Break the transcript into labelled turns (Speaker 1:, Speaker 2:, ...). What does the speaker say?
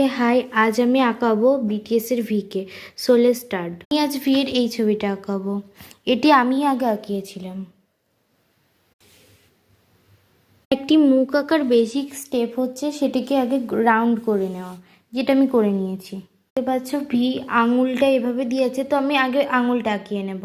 Speaker 1: কে high, আজ আমি আঁকাবো BTS এর ভিকে সোলে স্টার্ট। আমি আজ ভি এর এই ছবিটা আঁকাবো। এটি আমি আগে আঁকিয়েছিলাম। একটি মুখ আঁকার বেসিক স্টেপ হচ্ছে সেটিকে আগে রাউন্ড করে নেওয়া, যেটা আমি করে নিয়েছি। দেখতে পাচ্ছ ভি আঙুলটা এভাবে দিয়েছে, তো আমি আগে আঙুলটা আঁকিয়ে নেব।